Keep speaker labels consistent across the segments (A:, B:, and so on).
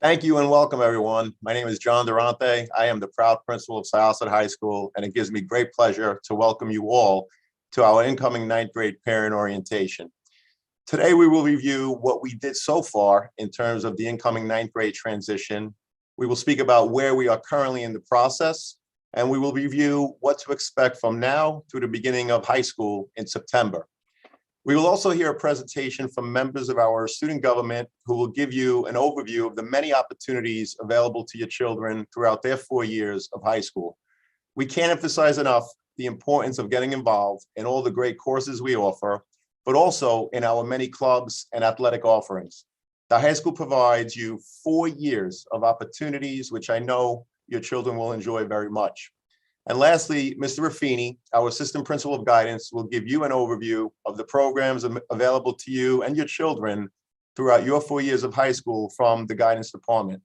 A: Thank you and welcome, everyone. My name is John Durante. I am the proud principal of Syosset High School, and it gives me great pleasure to welcome you all to our incoming ninth grade parent orientation. Today, we will review what we did so far in terms of the incoming ninth grade transition. We will speak about where we are currently in the process, and we will review what to expect from now through the beginning of high school in September. We will also hear a presentation from members of our student government who will give you an overview of the many opportunities available to your children throughout their 4 years of high school. We can't emphasize enough the importance of getting involved in all the great courses we offer, but also in our many clubs and athletic offerings. The high school provides you 4 years of opportunities, which I know your children will enjoy very much. And lastly, Mr. Raffini, our Assistant Principal of Guidance, will give you an overview of the programs available to you and your children throughout your 4 years of high school from the Guidance Department.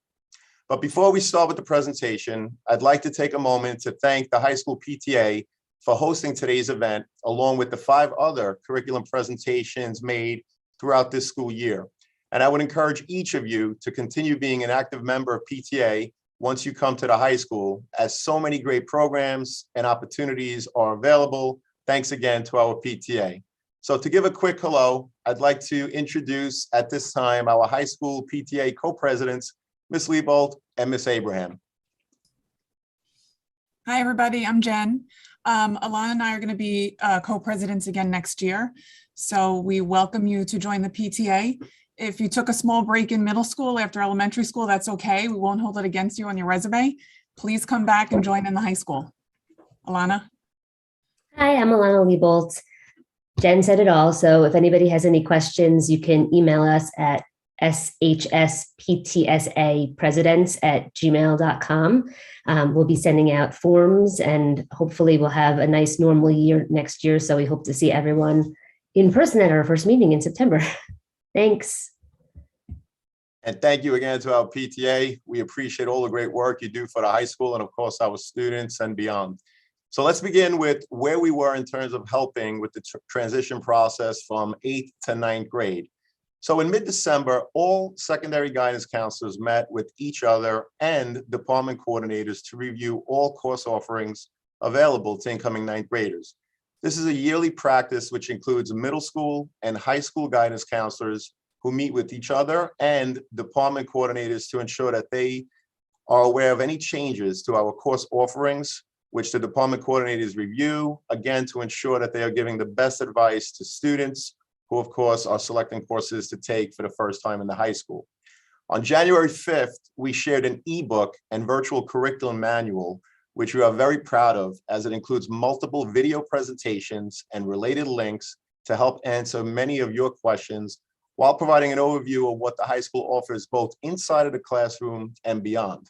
A: But before we start with the presentation, I'd like to take a moment to thank the high school PTA for hosting today's event, along with the 5 other curriculum presentations made throughout this school year. And I would encourage each of you to continue being an active member of PTA once you come to the high school, as so many great programs and opportunities are available. Thanks again to our PTA. So to give a quick hello, I'd like to introduce at this time our high school PTA co-presidents, Ms. Liebold and Ms. Abraham.
B: Hi, everybody. I'm Jen. Alana and I are going to be co-presidents again next year. So we welcome you to join the PTA. If you took a small break in middle school after elementary school, that's okay. We won't hold it against you on your resume. Please come back and join in the high school. Alana?
C: Hi, I'm Alana Liebold. Jen said it all. So if anybody has any questions, you can email us at shsptsapresidents@gmail.com. We'll be sending out forms and hopefully we'll have a nice normal year next year. So we hope to see everyone in person at our first meeting in September. Thanks.
A: And thank you again to our PTA. We appreciate all the great work you do for the high school and of course our students and beyond. So let's begin with where we were in terms of helping with the transition process from 8th to 9th grade. So in mid-December, all secondary guidance counselors met with each other and department coordinators to review all course offerings available to incoming 9th graders. This is a yearly practice which includes middle school and high school guidance counselors who meet with each other and department coordinators to ensure that they are aware of any changes to our course offerings, which the department coordinators review, again, to ensure that they are giving the best advice to students who, of course, are selecting courses to take for the first time in the high school. On January 5th, we shared an ebook and virtual curriculum manual, which we are very proud of, as it includes multiple video presentations and related links to help answer many of your questions while providing an overview of what the high school offers both inside of the classroom and beyond.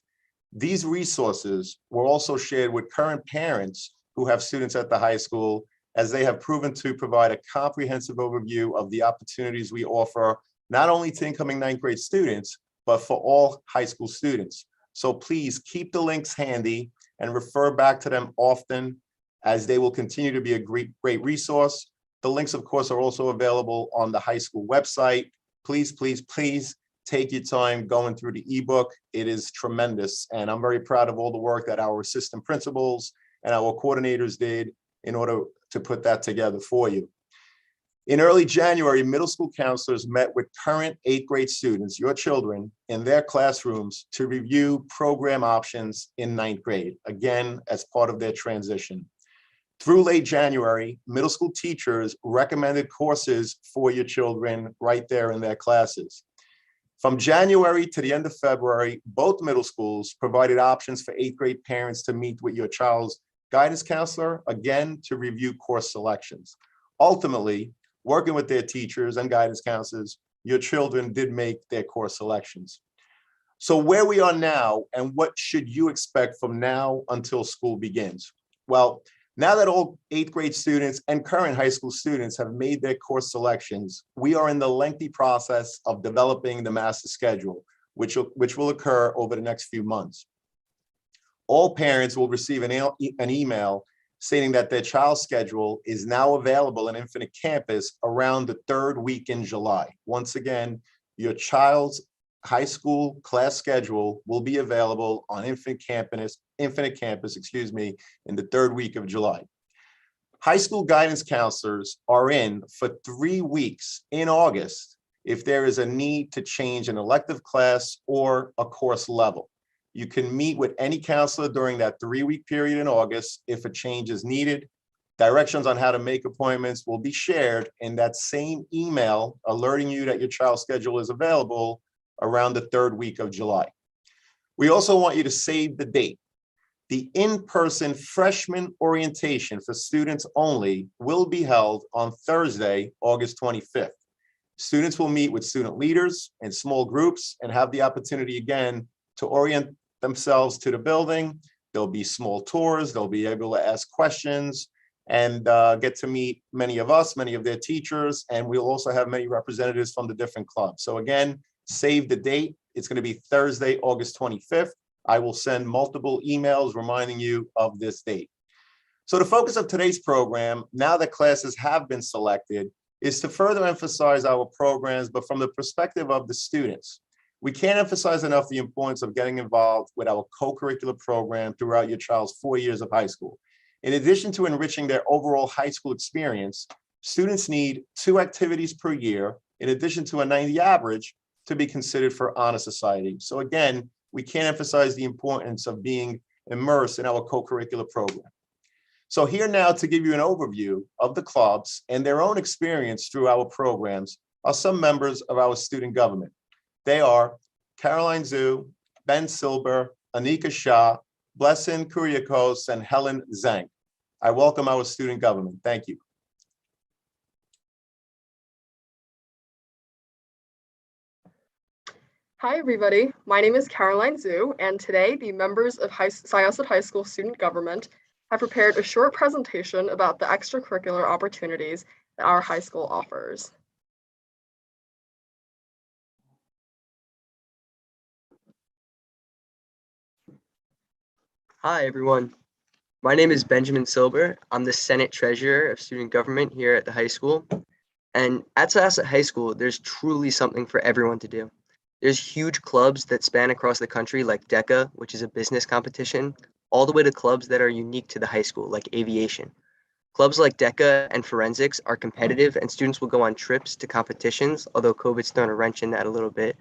A: These resources were also shared with current parents who have students at the high school, as they have proven to provide a comprehensive overview of the opportunities we offer, not only to incoming 9th grade students, but for all high school students. So please keep the links handy and refer back to them often, as they will continue to be a great resource. The links, of course, are also available on the high school website. Please, please, please take your time going through the ebook. It is tremendous. And I'm very proud of all the work that our assistant principals and our coordinators did in order to put that together for you. In early January, middle school counselors met with current 8th grade students, your children, in their classrooms to review program options in 9th grade, again, as part of their transition. Through late January, middle school teachers recommended courses for your children right there in their classes. From January to the end of February, both middle schools provided options for 8th grade parents to meet with your child's guidance counselor, again, to review course selections. Ultimately, working with their teachers and guidance counselors, your children did make their course selections. So where we are now and what should you expect from now until school begins? Well, now that all 8th grade students and current high school students have made their course selections, we are in the lengthy process of developing the master schedule, which will occur over the next few months. All parents will receive an email stating that their child's schedule is now available in Infinite Campus around the 3rd week in July. Once again, your child's high school class schedule will be available on Infinite Campus, in the third week of July. High school guidance counselors are in for 3 weeks in August if there is a need to change an elective class or a course level. You can meet with any counselor during that 3-week period in August if a change is needed. Directions on how to make appointments will be shared in that same email alerting you that your child's schedule is available around the third week of July. We also want you to save the date. The in-person freshman orientation for students only will be held on Thursday, August 25th. Students will meet with student leaders in small groups and have the opportunity again to orient themselves to the building. There'll be small tours, they'll be able to ask questions and get to meet many of us, many of their teachers, and we'll also have many representatives from the different clubs. So again, save the date. It's going to be Thursday, August 25th. I will send multiple emails reminding you of this date. So the focus of today's program, now that classes have been selected, is to further emphasize our programs, but from the perspective of the students. We can't emphasize enough the importance of getting involved with our co-curricular program throughout your child's 4 years of high school. In addition to enriching their overall high school experience, students need 2 activities per year, in addition to a 90 average, to be considered for honor society. So again, we can't emphasize the importance of being immersed in our co-curricular program. So here now to give you an overview of the clubs and their own experience through our programs are some members of our student government. They are Caroline Zhu, Ben Silber, Anika Shah, Blessing Kuriakos, and Helen Zhang. I welcome our student government. Thank you.
D: Hi, everybody. My name is Caroline Zhu, and today the members of Syosset High School Student Government have prepared a short presentation about the extracurricular opportunities that our high school offers.
E: Hi, everyone. My name is Benjamin Silber. I'm the Senate Treasurer of Student Government here at the high school. And at Syosset High School, there's truly something for everyone to do. There's huge clubs that span across the country like DECA, which is a business competition, all the way to clubs that are unique to the high school, like aviation. Clubs like DECA and forensics are competitive and students will go on trips to competitions, although COVID's thrown a wrench in that a little bit.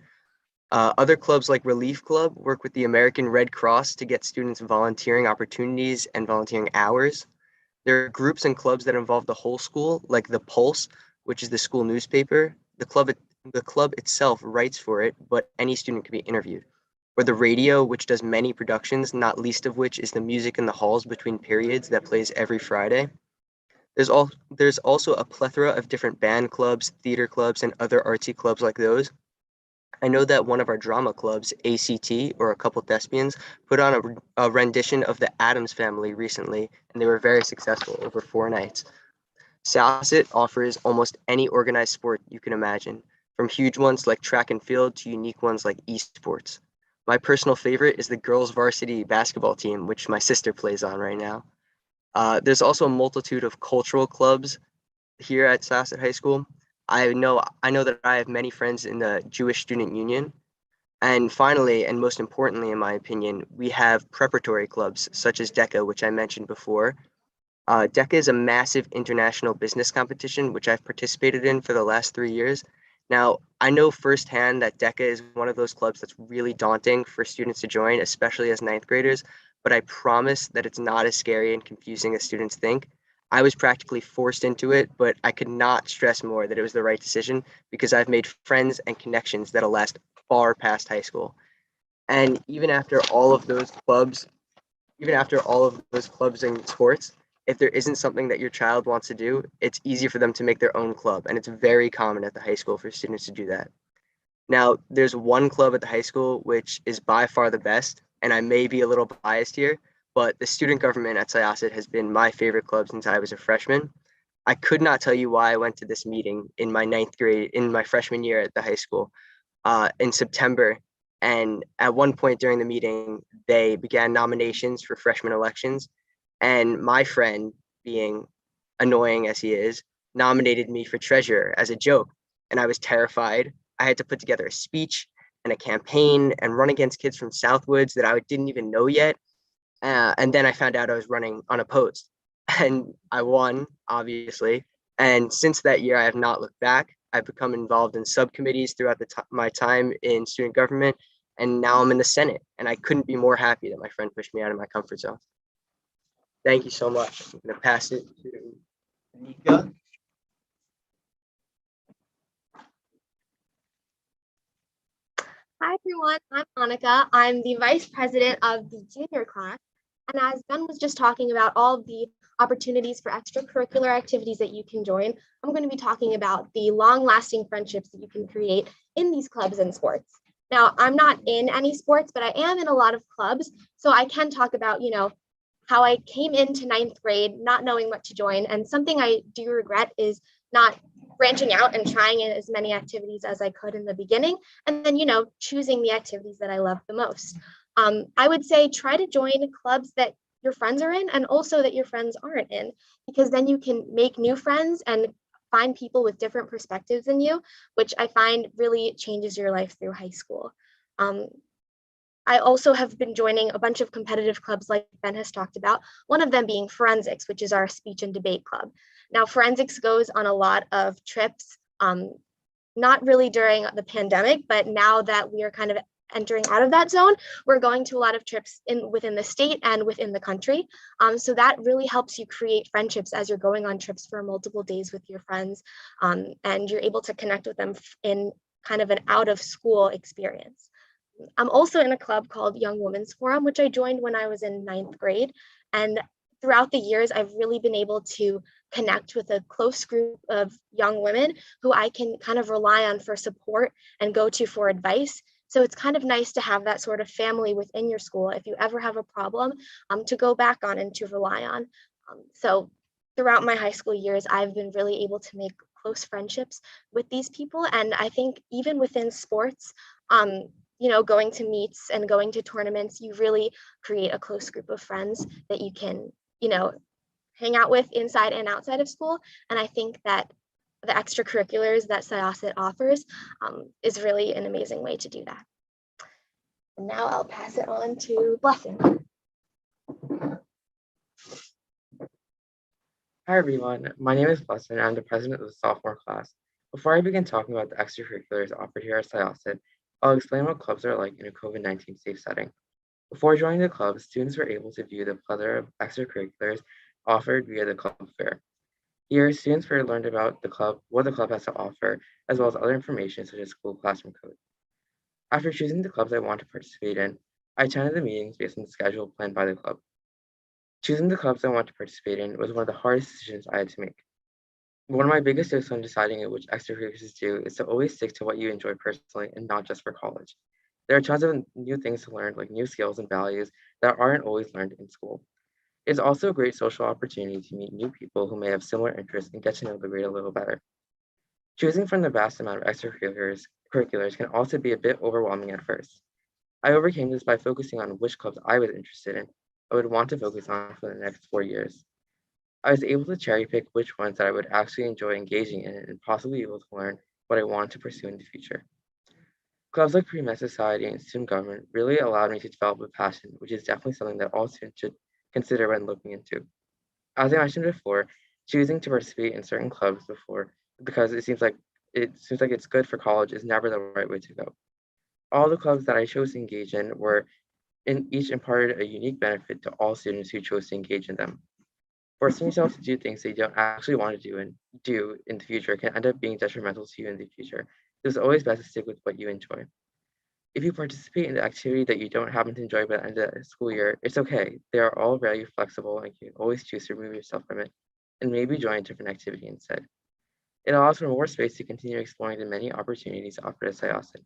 E: Other clubs like Relief Club work with the American Red Cross to get students volunteering opportunities and volunteering hours. There are groups and clubs that involve the whole school, like the Pulse, which is the school newspaper. The club itself writes for it, but any student can be interviewed. Or the radio, which does many productions, not least of which is the music in the halls between periods that plays every Friday. There's also a plethora of different band clubs, theater clubs, and other artsy clubs like those. I know that one of our drama clubs, ACT, or A Couple Thespians, put on a rendition of the Addams Family recently, and they were very successful over 4 nights. Syosset offers almost any organized sport you can imagine, from huge ones like track and field to unique ones like esports. My personal favorite is the girls' varsity basketball team, which my sister plays on right now. There's also a multitude of cultural clubs here at Syosset High School. I know that I have many friends in the Jewish Student Union. And finally, and most importantly, in my opinion, we have preparatory clubs such as DECA, which I mentioned before. DECA is a massive international business competition, which I've participated in for the last 3 years. Now, I know firsthand that DECA is one of those clubs that's really daunting for students to join, especially as 9th graders, but I promise that it's not as scary and confusing as students think. I was practically forced into it, but I could not stress more that it was the right decision because I've made friends and connections that'll last far past high school. And even after all of those clubs and sports, if there isn't something that your child wants to do, it's easy for them to make their own club. And it's very common at the high school for students to do that. Now, there's one club at the high school, which is by far the best. And I may be a little biased here, but the student government at Syosset has been my favorite club since I was a freshman. I could not tell you why I went to this meeting in my 9th grade, in my freshman year at the high school in September. And at one point during the meeting, they began nominations for freshman elections. And my friend, being annoying as he is, nominated me for treasurer as a joke. And I was terrified. I had to put together a speech and a campaign and run against kids from Southwoods that I didn't even know yet. And then I found out I was running unopposed, and I won, obviously. And since that year, I have not looked back. I've become involved in subcommittees throughout my time in student government, and now I'm in the Senate. And I couldn't be more happy that my friend pushed me out of my comfort zone. Thank you so much. I'm going to pass it to Anika.
F: Hi everyone, I'm Monica. I'm the vice president of the junior class. And as Ben was just talking about all the opportunities for extracurricular activities that you can join, I'm going to be talking about the long-lasting friendships that you can create in these clubs and sports. Now, I'm not in any sports, but I am in a lot of clubs. So I can talk about, how I came into ninth grade not knowing what to join. And something I do regret is not branching out and trying as many activities as I could in the beginning, and then, choosing the activities that I love the most. I would say try to join clubs that your friends are in and also that your friends aren't in, because then you can make new friends and find people with different perspectives than you, which I find really changes your life through high school. I also have been joining a bunch of competitive clubs like Ben has talked about, one of them being Forensics, which is our speech and debate club. Now, Forensics goes on a lot of trips, not really during the pandemic, but now that we are kind of entering out of that zone, we're going to a lot of trips within the state and within the country. So that really helps you create friendships as you're going on trips for multiple days with your friends, and you're able to connect with them in kind of an out of school experience. I'm also in a club called Young Women's Forum, which I joined when I was in ninth grade. And throughout the years, I've really been able to connect with a close group of young women who I can kind of rely on for support and go to for advice. So it's kind of nice to have that sort of family within your school if you ever have a problem, to go back on and to rely on. So throughout my high school years, I've been really able to make close friendships with these people. And I think even within sports, going to meets and going to tournaments, you really create a close group of friends that you can, hang out with inside and outside of school. And I think that the extracurriculars that SIASET offers is really an amazing way to do that. And now I'll pass it on to Blessing.
G: Hi everyone, my name is Blessing and I'm the president of the sophomore class. Before I begin talking about the extracurriculars offered here at SIASET, I'll explain what clubs are like in a COVID-19 safe setting. Before joining the club, students were able to view the plethora of extracurriculars offered via the club fair. Here, students learned about the club, what the club has to offer, as well as other information such as school classroom code. After choosing the clubs I want to participate in, I attended the meetings based on the schedule planned by the club. Choosing the clubs I want to participate in was one of the hardest decisions I had to make. One of my biggest tips when deciding which extracurriculars to do is to always stick to what you enjoy personally and not just for college. There are tons of new things to learn, like new skills and values that aren't always learned in school. It's also a great social opportunity to meet new people who may have similar interests and get to know the grade a little better. Choosing from the vast amount of extracurriculars can also be a bit overwhelming at first. I overcame this by focusing on which clubs I was interested in, I would want to focus on for the next 4 years. I was able to cherry pick which ones that I would actually enjoy engaging in and possibly be able to learn what I want to pursue in the future. Clubs like Pre-Med Society and Student Government really allowed me to develop a passion, which is definitely something that all students should consider when looking into. As I mentioned before, choosing to participate in certain clubs because it seems like it's good for college is never the right way to go. All the clubs that I chose to engage in were each imparted a unique benefit to all students who chose to engage in them. Forcing yourself to do things that you don't actually want to do in the future can end up being detrimental to you in the future. So it's always best to stick with what you enjoy. If you participate in the activity that you don't happen to enjoy by the end of the school year, it's okay. They are all very flexible and you can always choose to remove yourself from it and maybe join a different activity instead. It allows for more space to continue exploring the many opportunities offered at SIASET.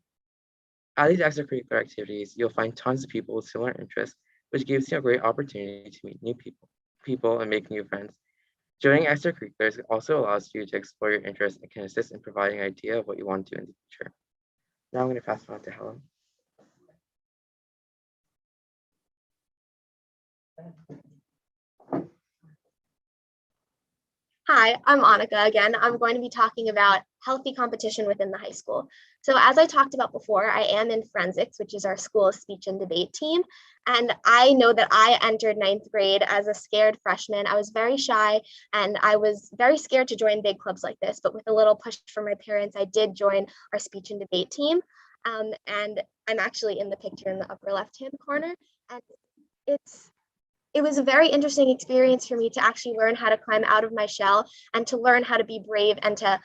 G: At these extracurricular activities, you'll find tons of people with similar interests, which gives you a great opportunity to meet new people and make new friends. Joining extracurriculars also allows you to explore your interests and can assist in providing an idea of what you want to do in the future. Now I'm going to pass it on to Helen.
F: Hi, I'm Annika again. I'm going to be talking about healthy competition within the high school. So as I talked about before, I am in forensics, which is our school speech and debate team. And I know that I entered ninth grade as a scared freshman. I was very shy and I was very scared to join big clubs like this, but with a little push from my parents, I did join our speech and debate team. And I'm actually in the picture in the upper left-hand corner. And it was a very interesting experience for me to actually learn how to climb out of my shell and to learn how to be brave and to,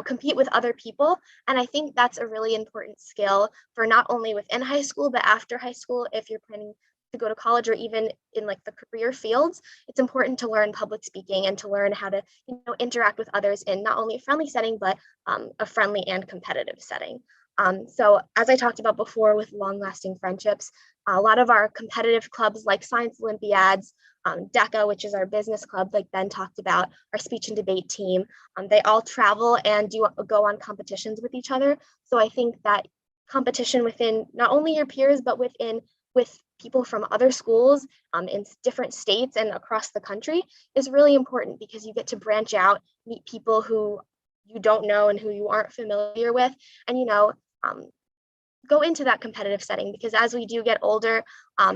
F: compete with other people. And I think that's a really important skill for not only within high school, but after high school, if you're planning to go to college or even in like the career fields, it's important to learn public speaking and to learn how to, interact with others in not only a friendly setting, but a friendly and competitive setting. So as I talked about before with long-lasting friendships, a lot of our competitive clubs like Science Olympiads, DECA, which is our business club, like Ben talked about, our speech and debate team, they all travel and go on competitions with each other. So I think that competition within not only your peers, but with people from other schools in different states and across the country is really important because you get to branch out, meet people who you don't know and who you aren't familiar with, and go into that competitive setting, because as we do get older,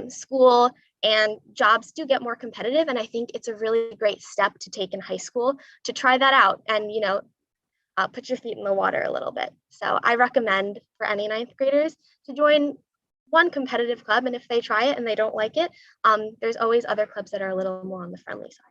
F: school and jobs do get more competitive. And I think it's a really great step to take in high school to try that out and, put your feet in the water a little bit. So I recommend for any ninth graders to join one competitive club. And if they try it and they don't like it, there's always other clubs that are a little more on the friendly side.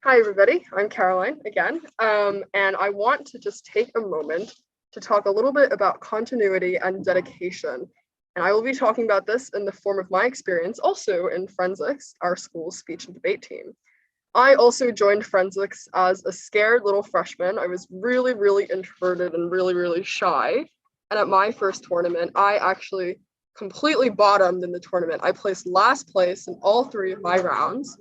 D: Hi, everybody. I'm Caroline again, and I want to just take a moment to talk a little bit about continuity and dedication. And I will be talking about this in the form of my experience also in forensics, our school's speech and debate team. I also joined forensics as a scared little freshman. I was really, really introverted and really, really shy. And at my first tournament, I actually completely bottomed in the tournament. I placed last place in all 3 of my rounds.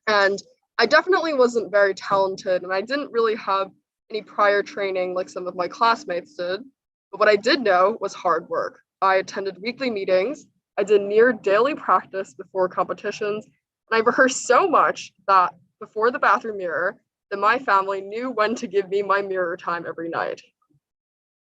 D: And I definitely wasn't very talented, and I didn't really have any prior training like some of my classmates did. But what I did know was hard work. I attended weekly meetings. I did near daily practice before competitions, and I rehearsed so much that before the bathroom mirror, that my family knew when to give me my mirror time every night.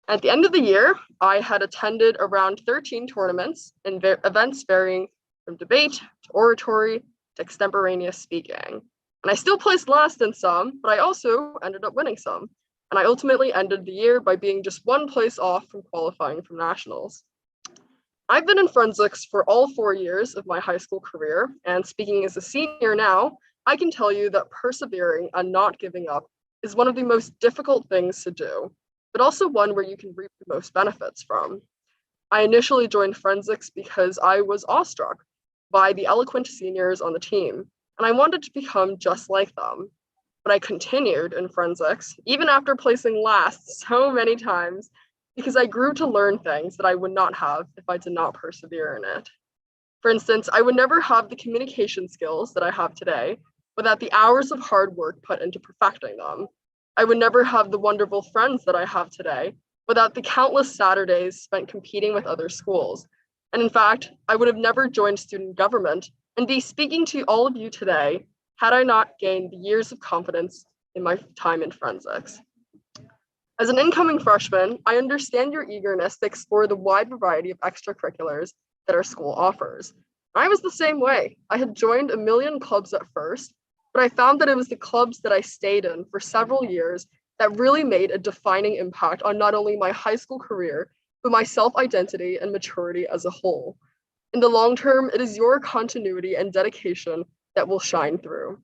D: At the end of the year, I had attended around 13 tournaments and events varying from debate to oratory to extemporaneous speaking. And I still placed last in some, but I also ended up winning some. And I ultimately ended the year by being just 1 place off from qualifying for nationals. I've been in forensics for all 4 years of my high school career, and speaking as a senior now, I can tell you that persevering and not giving up is one of the most difficult things to do, but also one where you can reap the most benefits from. I initially joined forensics because I was awestruck by the eloquent seniors on the team, and I wanted to become just like them. But I continued in forensics, even after placing last so many times, because I grew to learn things that I would not have if I did not persevere in it. For instance, I would never have the communication skills that I have today without the hours of hard work put into perfecting them. I would never have the wonderful friends that I have today without the countless Saturdays spent competing with other schools. And in fact, I would have never joined student government and be speaking to all of you today had I not gained the years of confidence in my time in forensics. As an incoming freshman, I understand your eagerness to explore the wide variety of extracurriculars that our school offers. I was the same way. I had joined a million clubs at first, but I found that it was the clubs that I stayed in for several years that really made a defining impact on not only my high school career, but my self-identity and maturity as a whole. In the long term, it is your continuity and dedication that will shine through.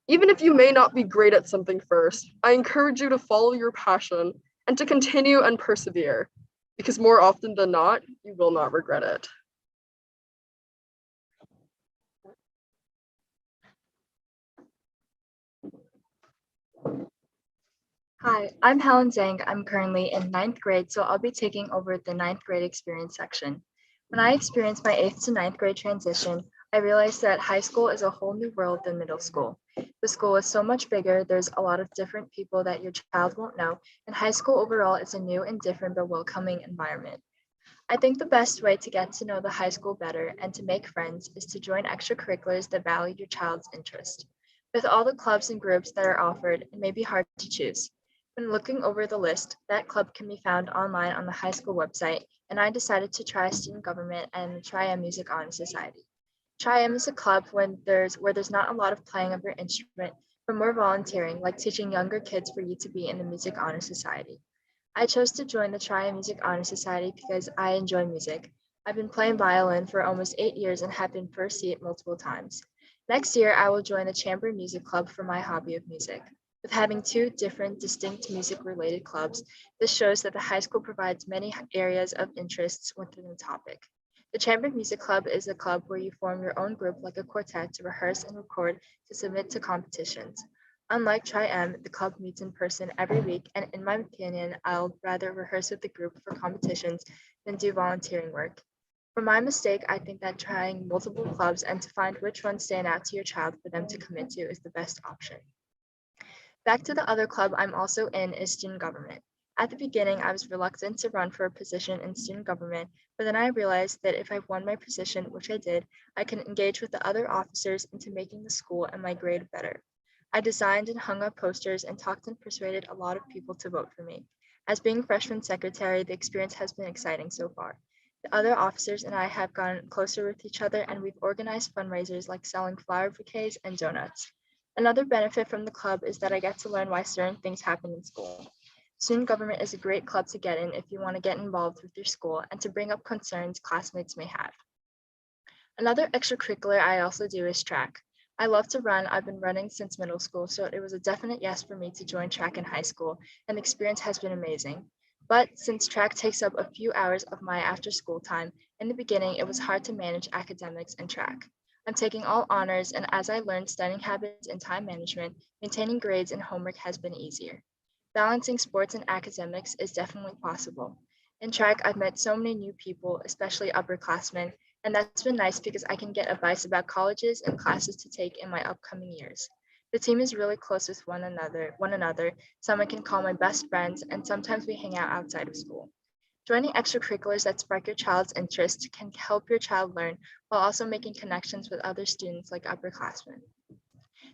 D: Even if you may not be great at something first, I encourage you to follow your passion and to continue and persevere, because more often than not, you will not regret it.
H: Hi, I'm Helen Zhang. I'm currently in 9th grade, so I'll be taking over the 9th grade experience section. When I experienced my 8th to 9th grade transition, I realized that high school is a whole new world than middle school. The school is so much bigger, there's a lot of different people that your child won't know, and high school overall is a new and different but welcoming environment. I think the best way to get to know the high school better and to make friends is to join extracurriculars that value your child's interest. With all the clubs and groups that are offered, it may be hard to choose. When looking over the list, that club can be found online on the high school website, and I decided to try student government and the Tri-M Music Honor Society. Tri-M is a club where there's not a lot of playing of your instrument, but more volunteering, like teaching younger kids for you to be in the Music Honor Society. I chose to join the Tri-M Music Honor Society because I enjoy music. I've been playing violin for almost 8 years and have been first seat multiple times. Next year, I will join the Chamber Music Club for my hobby of music. With having two different, distinct music-related clubs, this shows that the high school provides many areas of interests within the topic. The Chamber Music Club is a club where you form your own group like a quartet to rehearse and record to submit to competitions. Unlike Tri-M, the club meets in person every week, and in my opinion, I'll rather rehearse with the group for competitions than do volunteering work. For my mistake, I think that trying multiple clubs and to find which ones stand out to your child for them to commit to is the best option. Back to the other club I'm also in is student government. At the beginning, I was reluctant to run for a position in student government, but then I realized that if I won my position, which I did, I can engage with the other officers into making the school and my grade better. I designed and hung up posters and talked and persuaded a lot of people to vote for me. As being freshman secretary, the experience has been exciting so far. The other officers and I have gotten closer with each other, and we've organized fundraisers like selling flower bouquets and donuts. Another benefit from the club is that I get to learn why certain things happen in school. Student government is a great club to get in if you want to get involved with your school and to bring up concerns classmates may have. Another extracurricular I also do is track. I love to run. I've been running since middle school, so it was a definite yes for me to join track in high school, and the experience has been amazing. But since track takes up a few hours of my after school time, in the beginning it was hard to manage academics and track. I'm taking all honors, and as I learned studying habits and time management, maintaining grades and homework has been easier. Balancing sports and academics is definitely possible. In track, I've met so many new people, especially upperclassmen, and that's been nice because I can get advice about colleges and classes to take in my upcoming years. The team is really close with one another, some I can call my best friends, and sometimes we hang out outside of school. Joining extracurriculars that spark your child's interest can help your child learn while also making connections with other students like upperclassmen.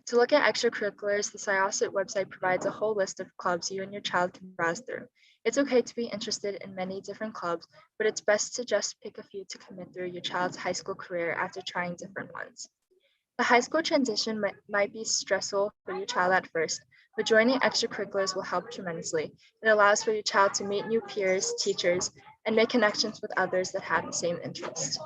H: To look at extracurriculars, the SIOSIT website provides a whole list of clubs you and your child can browse through. It's okay to be interested in many different clubs, but it's best to just pick a few to commit through your child's high school career after trying different ones. The high school transition might be stressful for your child at first, but joining extracurriculars will help tremendously. It allows for your child to meet new peers, teachers, and make connections with others that have the same interests.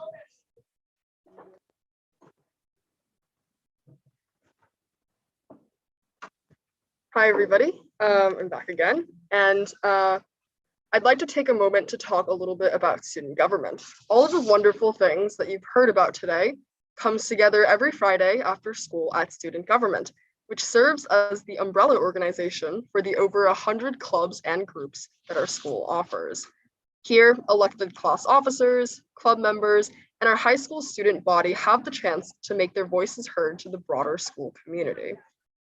D: Hi, everybody. I'm back again. And I'd like to take a moment to talk a little bit about student government. All of the wonderful things that you've heard about today comes together every Friday after school at student government, which serves as the umbrella organization for the over 100 clubs and groups that our school offers. Here, elected class officers, club members, and our high school student body have the chance to make their voices heard to the broader school community.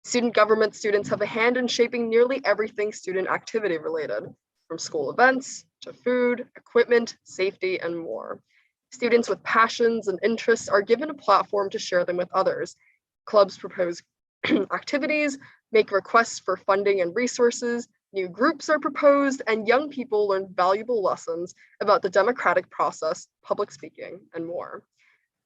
D: Student government students have a hand in shaping nearly everything student activity related, from school events to food, equipment, safety, and more. Students with passions and interests are given a platform to share them with others. Clubs propose activities, make requests for funding and resources, new groups are proposed, and young people learn valuable lessons about the democratic process, public speaking, and more.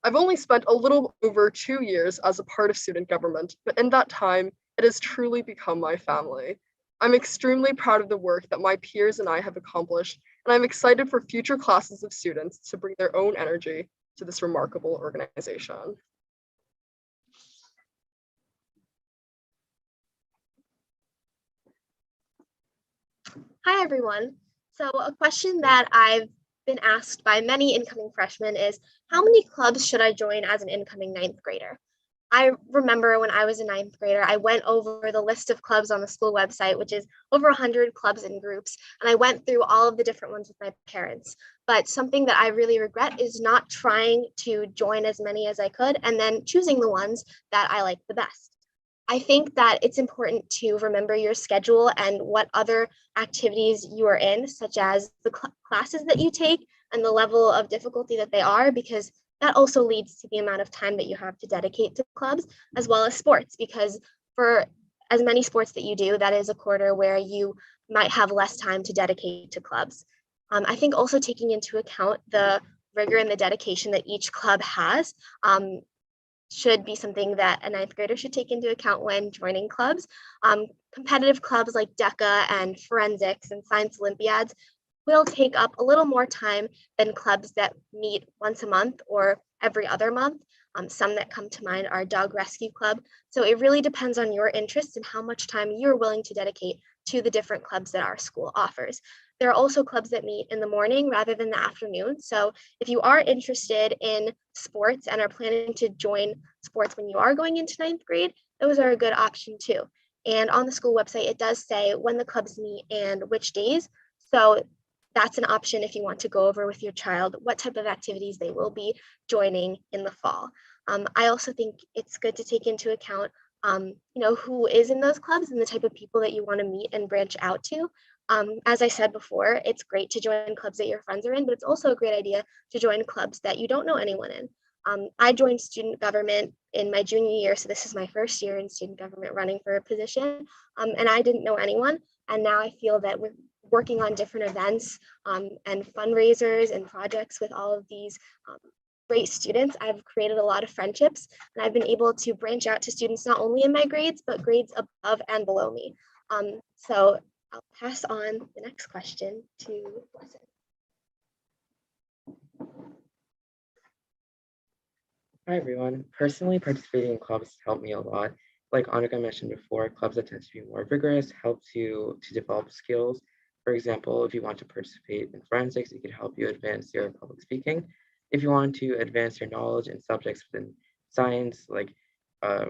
D: I've only spent a little over 2 years as a part of student government, but in that time, it has truly become my family. I'm extremely proud of the work that my peers and I have accomplished, and I'm excited for future classes of students to bring their own energy to this remarkable organization.
F: Hi, everyone. So a question that I've been asked by many incoming freshmen is, how many clubs should I join as an incoming 9th grader? I remember when I was a 9th grader, I went over the list of clubs on the school website, which is over 100 clubs and groups, and I went through all of the different ones with my parents. But something that I really regret is not trying to join as many as I could and then choosing the ones that I like the best. I think that it's important to remember your schedule and what other activities you are in, such as the classes that you take, and the level of difficulty that they are, because that also leads to the amount of time that you have to dedicate to clubs, as well as sports, because for as many sports that you do, that is a quarter where you might have less time to dedicate to clubs. I think also taking into account the rigor and the dedication that each club has should be something that a ninth grader should take into account when joining clubs. Competitive clubs like DECA and forensics and science Olympiads will take up a little more time than clubs that meet once a month or every other month. Some that come to mind are Dog Rescue Club. So it really depends on your interests and how much time you're willing to dedicate to the different clubs that our school offers. There are also clubs that meet in the morning rather than the afternoon. So if you are interested in sports and are planning to join sports when you are going into ninth grade, those are a good option too. And on the school website, it does say when the clubs meet and which days. So that's an option if you want to go over with your child what type of activities they will be joining in the fall. I also think it's good to take into account who is in those clubs and the type of people that you want to meet and branch out to. As I said before, it's great to join clubs that your friends are in, but it's also a great idea to join clubs that you don't know anyone in. I joined student government in my junior year, so this is my first year in student government running for a position, and I didn't know anyone. And now I feel that we're working on different events and fundraisers and projects with all of these great students. I've created a lot of friendships, and I've been able to branch out to students not only in my grades, but grades above and below me. So I'll pass on the next question to Blessed.
G: Hi everyone. Personally, participating in clubs helped me a lot. Like Annika mentioned before, clubs that tend to be more vigorous help you to develop skills. For example, if you want to participate in forensics, it can help you advance your public speaking. If you want to advance your knowledge in subjects within science, like like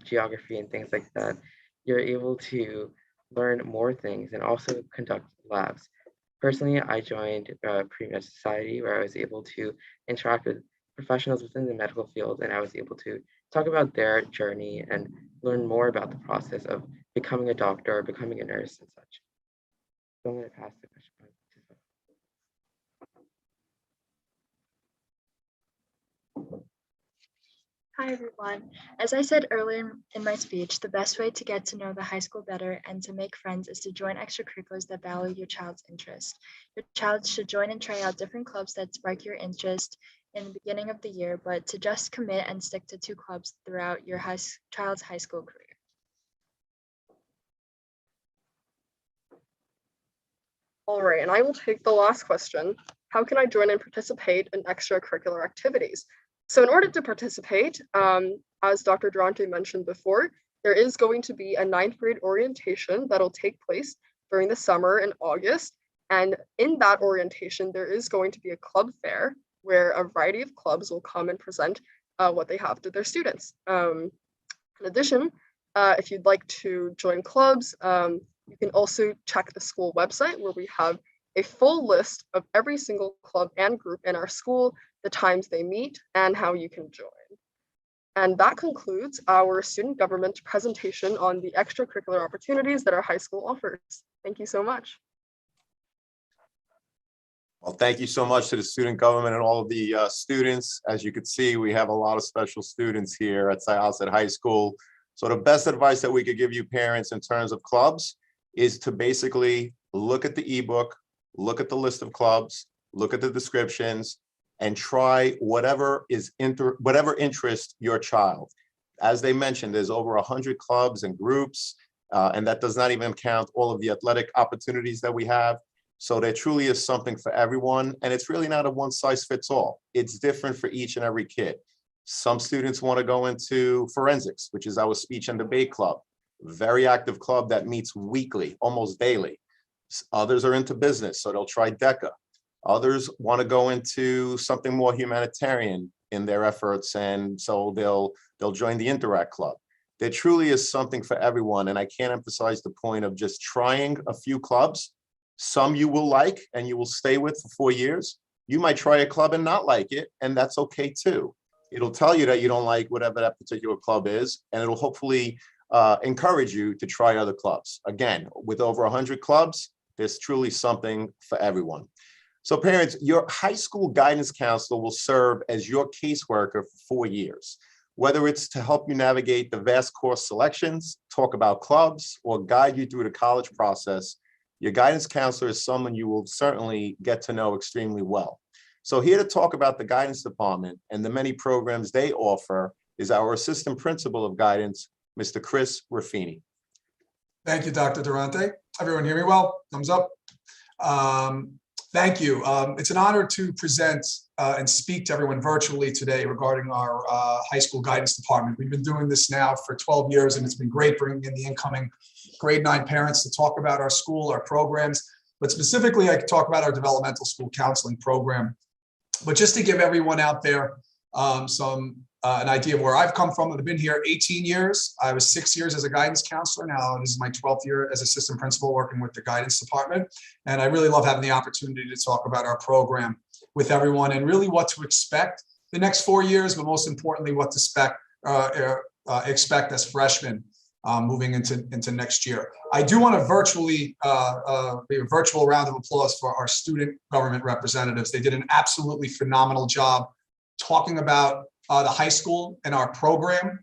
G: geography and things like that, you're able to learn more things and also conduct labs. Personally, I joined Pre-Med Society, where I was able to interact with professionals within the medical field, and I was able to talk about their journey and learn more about the process of becoming a doctor or becoming a nurse and such. So I'm going to pass the question on to Sophie.
H: Hi, everyone. As I said earlier in my speech, the best way to get to know the high school better and to make friends is to join extracurriculars that value your child's interest. Your child should join and try out different clubs that spark your interest in the beginning of the year, but to just commit and stick to 2 clubs throughout your child's high school career.
D: All right, and I will take the last question. How can I join and participate in extracurricular activities? So in order to participate, as Dr. Durante mentioned before, there is going to be a 9th grade orientation that'll take place during the summer in August. And in that orientation, there is going to be a club fair where a variety of clubs will come and present what they have to their students. In addition, if you'd like to join clubs, you can also check the school website where we have a full list of every single club and group in our school, the times they meet, and how you can join. And that concludes our student government presentation on the extracurricular opportunities that our high school offers. Thank you so much.
A: Well, thank you so much to the student government and all of the students. As you can see, we have a lot of special students here at Syosset High School. So the best advice that we could give you parents in terms of clubs is to basically look at the ebook, look at the list of clubs, look at the descriptions, and try whatever interests your child. As they mentioned, there's over 100 clubs and groups, and that does not even count all of the athletic opportunities that we have. So there truly is something for everyone, and it's really not a one size fits all. It's different for each and every kid. Some students want to go into forensics, which is our speech and debate club, very active club that meets weekly, almost daily. Others are into business, so they'll try DECA. Others want to go into something more humanitarian in their efforts, and so they'll join the Interact Club. There truly is something for everyone, and I can't emphasize the point of just trying a few clubs. Some you will like and you will stay with for 4 years. You might try a club and not like it, and that's okay too. It'll tell you that you don't like whatever that particular club is, and it'll hopefully encourage you to try other clubs. Again, with over 100 clubs, There's truly something for everyone. So parents, your high school guidance counselor will serve as your caseworker for 4 years. Whether it's to help you navigate the vast course selections, talk about clubs, or guide you through the college process, your guidance counselor is someone you will certainly get to know extremely well. So here to talk about the guidance department and the many programs they offer is our assistant principal of guidance, Mr. Chris Raffini.
I: Thank you, Dr. Durante. Everyone hear me well? Thumbs up. Thank you. It's an honor to present and speak to everyone virtually today regarding our high school guidance department. We've been doing this now for 12 years, and it's been great bringing in the incoming grade 9 parents to talk about our school, our programs. But specifically, I could talk about our developmental school counseling program. But just to give everyone out there an idea of where I've come from, I've been here 18 years. I was 6 years as a guidance counselor. Now this is my 12th year as assistant principal working with the guidance department. And I really love having the opportunity to talk about our program with everyone and really what to expect the next 4 years, but most importantly, what to expect as freshmen moving into next year. I do want to virtually give a virtual round of applause for our student government representatives. They did an absolutely phenomenal job talking about the high school and our program,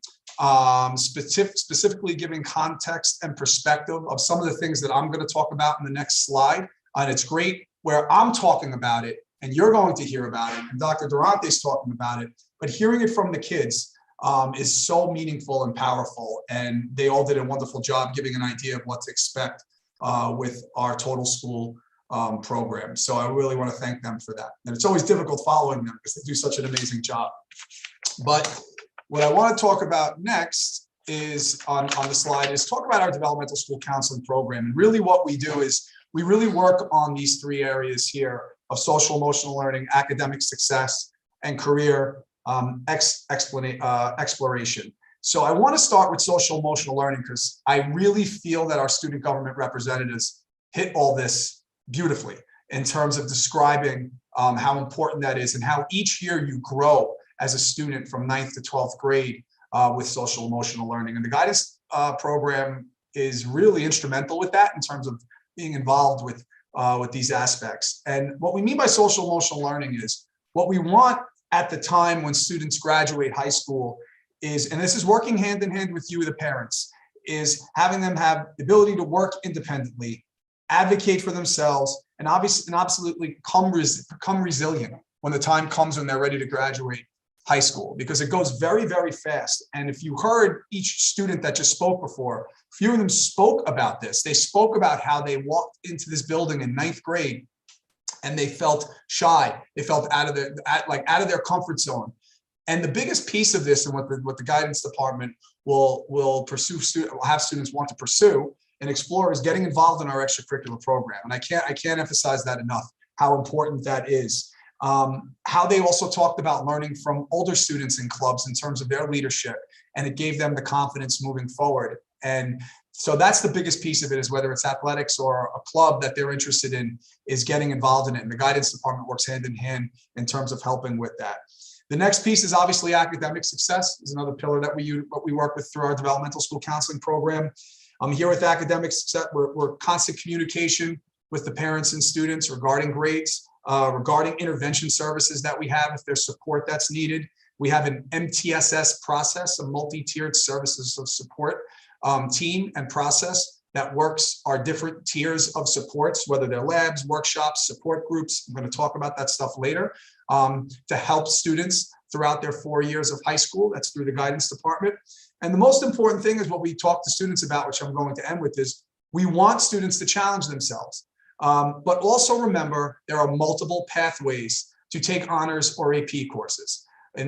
I: specifically giving context and perspective of some of the things that I'm going to talk about in the next slide. And it's great where I'm talking about it and you're going to hear about it and Dr. Durante's talking about it, but hearing it from the kids is so meaningful and powerful. And they all did a wonderful job giving an idea of what to expect with our total school program. So I really want to thank them for that. And it's always difficult following them because they do such an amazing job. But what I want to talk about next is on the slide is talk about our developmental school counseling program. And really what we do is we really work on these 3 areas here of social emotional learning, academic success, and career exploration. So I want to start with social emotional learning because I really feel that our student government representatives hit all this beautifully in terms of describing how important that is and how each year you grow as a student from 9th to 12th grade with social emotional learning. And the guidance program is really instrumental with that in terms of being involved with these aspects. And what we mean by social emotional learning is what we want at the time when students graduate high school is, and this is working hand in hand with you, the parents, is having them have the ability to work independently, advocate for themselves, and absolutely become resilient when the time comes when they're ready to graduate high school, because it goes very, very fast. And if you heard each student that just spoke before, few of them spoke about this. They spoke about how they walked into this building in 9th grade and they felt shy. They felt out of their comfort zone. And the biggest piece of this and what the guidance department will have students want to pursue and explore is getting involved in our extracurricular program. And I can't emphasize that enough, how important that is. How they also talked about learning from older students in clubs in terms of their leadership, and it gave them the confidence moving forward. And so that's the biggest piece of it, is whether it's athletics or a club that they're interested in, is getting involved in it. And the guidance department works hand in hand in terms of helping with that. The next piece is obviously academic success, is another pillar that we work with through our developmental school counseling program. Here with academic success, we're constant communication with the parents and students regarding grades, regarding intervention services that we have if there's support that's needed. We have an MTSS process, a multi-tiered services of support team and process that works our different tiers of supports, whether they're labs, workshops, support groups. I'm going to talk about that stuff later, to help students throughout their 4 years of high school. That's through the guidance department. And the most important thing is what we talk to students about, which I'm going to end with, is we want students to challenge themselves. But also remember, there are multiple pathways to take honors or AP courses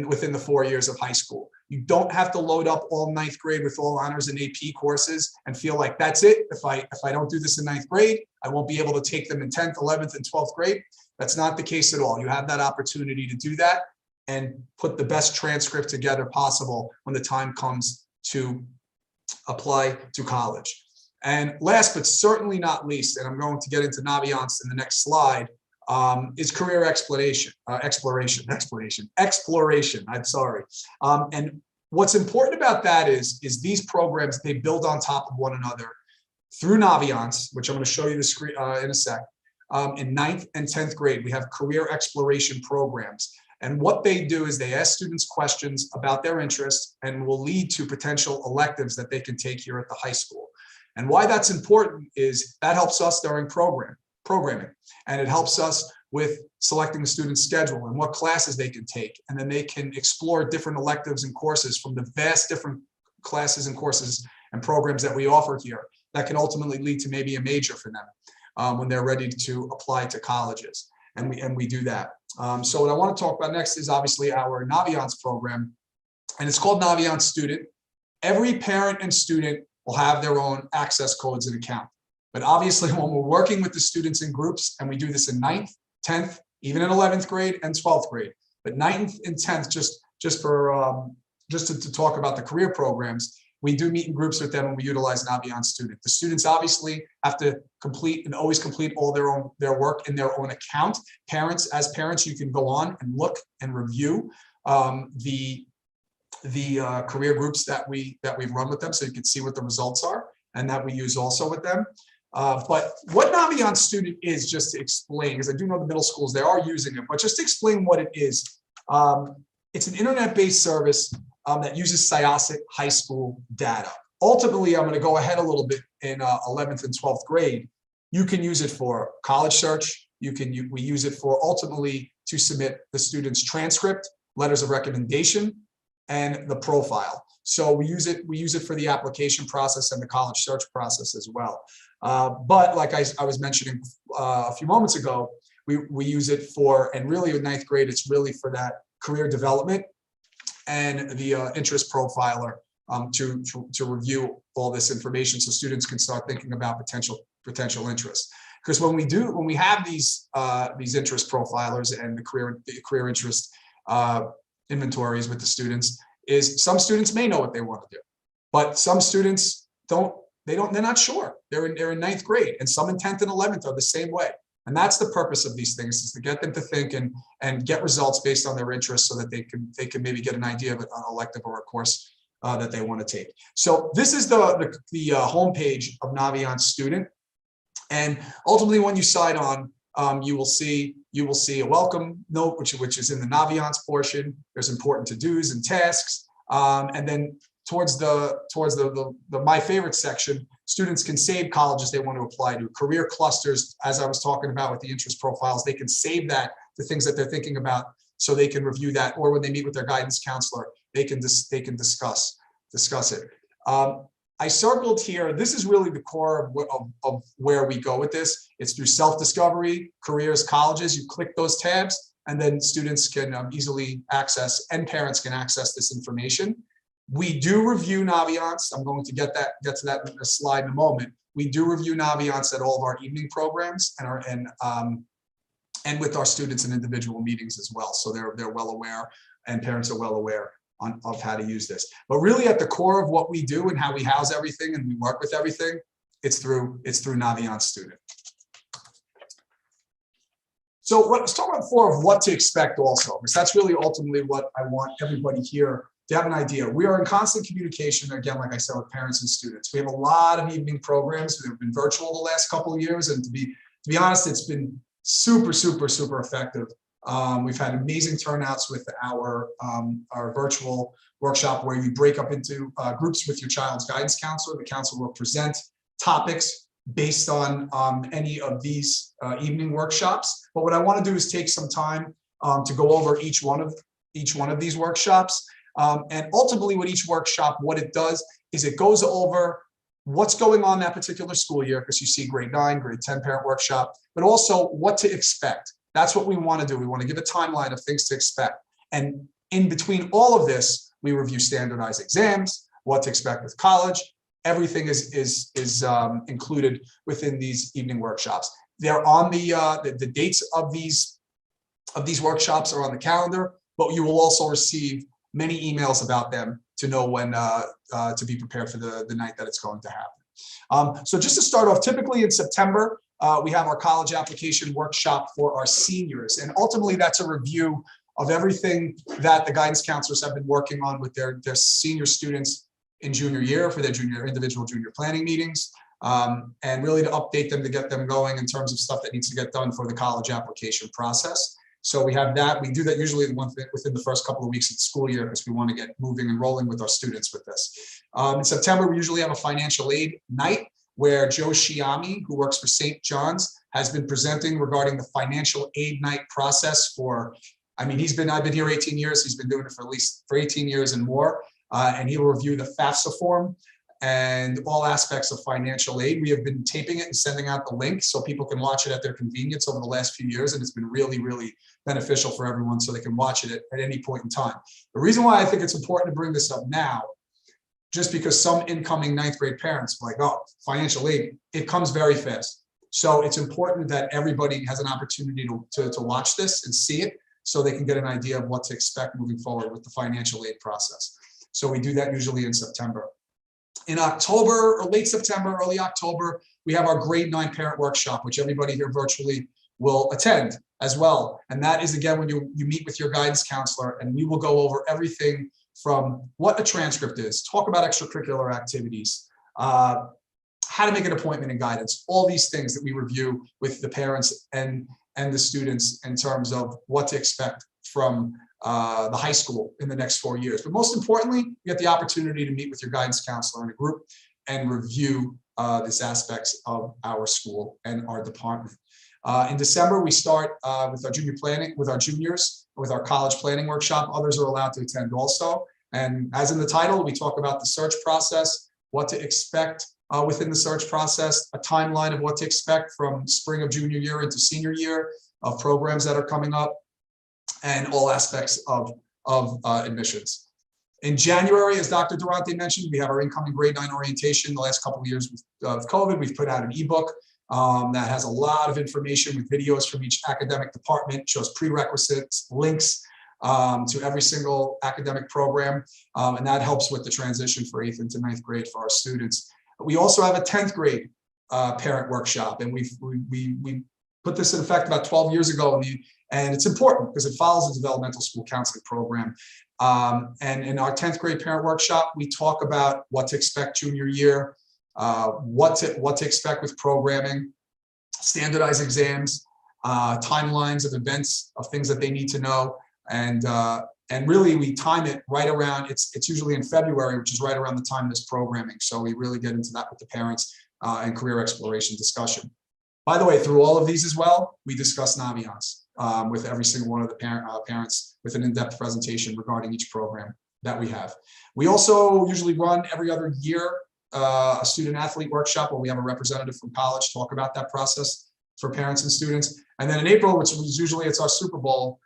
I: within the 4 years of high school. You don't have to load up all 9th grade with all honors and AP courses and feel like that's it. If I don't do this in 9th grade, I won't be able to take them in 10th, 11th, and 12th grade. That's not the case at all. You have that opportunity to do that and put the best transcript together possible when the time comes to apply to college. And last but certainly not least, and I'm going to get into Naviance in the next slide, is career exploration. I'm sorry. And what's important about that is these programs, they build on top of one another. through Naviance, which I'm going to show you the screen in a sec. In 9th and 10th grade, we have career exploration programs. And what they do is they ask students questions about their interests and will lead to potential electives that they can take here at the high school. And why that's important is that helps us during programming, and it helps us with selecting the student's schedule and what classes they can take. And then they can explore different electives and courses from the vast different classes and courses and programs that we offer here that can ultimately lead to maybe a major for them when they're ready to apply to colleges. And we do that. So what I want to talk about next is obviously our Naviance program, and it's called Naviance Student. Every parent and student will have their own access codes and account. But obviously when we're working with the students in groups, and we do this in 9th, 10th, even in 11th grade and 12th grade, but 9th and 10th, just to talk about the career programs, we do meet in groups with them and we utilize Naviance Student. The students obviously have to complete and always complete all their work in their own account. As parents, you can go on and look and review the career groups that we've run with them, so you can see what the results are, and that we use also with them. But what Naviance Student is, just to explain, because I do know the middle schools, they are using it, but just to explain what it is, it's an internet-based service that uses Syosset high school data. Ultimately, I'm going to go ahead a little bit in 11th and 12th grade. You can use it for college search. We use it for ultimately to submit the student's transcript, letters of recommendation, and the profile. So we use it for the application process and the college search process as well. But like I was mentioning a few moments ago, we use it for, and really in 9th grade, it's really for that career development and the interest profiler to review all this information so students can start thinking about potential interests. Because when we have these interest profilers and the career interest inventories with the students, is some students may know what they want to do, but some students they're not sure. They're in 9th grade, and some in 10th and 11th are the same way. And that's the purpose of these things, is to get them to think and get results based on their interests, so that they can maybe get an idea of an elective or a course that they want to take. So this is the homepage of Naviance Student, and ultimately when you sign on, you will see a welcome note, which is in the Naviance portion. There's important to-dos and tasks, and then towards the my favorite section, students can save colleges they want to apply to. Career clusters, as I was talking about with the interest profiles, they can save that, the things that they're thinking about, so they can review that, or when they meet with their guidance counselor, they can discuss it. I circled here, this is really the core of where we go with this. It's through self-discovery, careers, colleges. You click those tabs, and then students can easily access, and parents can access this information. We do review Naviance. I'm going to get to that in a slide in a moment. We do review Naviance at all of our evening programs and with our students in individual meetings as well. So they're well aware, and parents are well aware of how to use this. But really at the core of what we do and how we house everything and we work with everything, it's through Naviance Student. So let's talk about what to expect also, because that's really ultimately what I want everybody here to have an idea. We are in constant communication, again, like I said, with parents and students. We have a lot of evening programs that have been virtual the last couple of years, and to be honest, it's been super, super, super effective. We've had amazing turnouts with our virtual workshop, where you break up into groups with your child's guidance counselor. The counselor will present topics based on any of these evening workshops. But what I want to do is take some time to go over each one of these workshops. And ultimately with each workshop, what it does is it goes over what's going on that particular school year, because you see grade 9, grade 10 parent workshop, but also what to expect. That's what we want to do. We want to give a timeline of things to expect. And in between all of this, we review standardized exams, what to expect with college. Everything is included within these evening workshops. They're on the dates of these workshops are on the calendar, but you will also receive many emails about them to know when to be prepared for the night that it's going to happen. So just to start off, typically in September, we have our college application workshop for our seniors. And ultimately that's a review of everything that the guidance counselors have been working on with their senior students in junior year for their individual junior planning meetings. and really to update them to get them going in terms of stuff that needs to get done for the college application process. So we have that. We do that usually within the first couple of weeks of the school year because we want to get moving and rolling with our students with this. In September, we usually have a financial aid night where Joe Shiami, who works for St. John's, has been presenting regarding the financial aid night process for, I've been here 18 years. He's been doing it for 18 years and more. And he will review the FAFSA form and all aspects of financial aid. We have been taping it and sending out the link so people can watch it at their convenience over the last few years. And it's been really, really beneficial for everyone so they can watch it at any point in time. The reason why I think it's important to bring this up now, just because some incoming 9th grade parents are like, oh, financial aid, it comes very fast. So it's important that everybody has an opportunity to watch this and see it so they can get an idea of what to expect moving forward with the financial aid process. So we do that usually in September. In October or late September, early October, we have our grade 9 parent workshop, which everybody here virtually will attend as well. And that is, again, when you meet with your guidance counselor, and we will go over everything from what a transcript is, talk about extracurricular activities, how to make an appointment in guidance, all these things that we review with the parents and the students in terms of what to expect from the high school in the next 4 years. But most importantly, you get the opportunity to meet with your guidance counselor in a group and review these aspects of our school and our department. In December, we start with our junior planning, with our juniors, with our college planning workshop. Others are allowed to attend also. And as in the title, we talk about the search process, what to expect within the search process, a timeline of what to expect from spring of junior year into senior year, of programs that are coming up, and all aspects of admissions. In January, as Dr. Durante mentioned, we have our incoming grade 9 orientation. The last couple of years of COVID, we've put out an ebook that has a lot of information with videos from each academic department, shows prerequisites, links to every single academic program, and that helps with the transition for 8th into 9th grade for our students. We also have a 10th grade parent workshop, and we put this in effect about 12 years ago, and it's important because it follows the developmental school counseling program. And in our 10th grade parent workshop, we talk about what to expect junior year, what to expect with programming, standardized exams, timelines of events, of things that they need to know, and really we time it right around. It's usually in February, which is right around the time of this programming. So we really get into that with the parents and career exploration discussion. By the way, through all of these as well, we discuss Naviance with every single one of the parents with an in-depth presentation regarding each program that we have. We also usually run every other year a student athlete workshop where we have a representative from college talk about that process for parents and students. And then in April, which is usually it's our Super Bowl,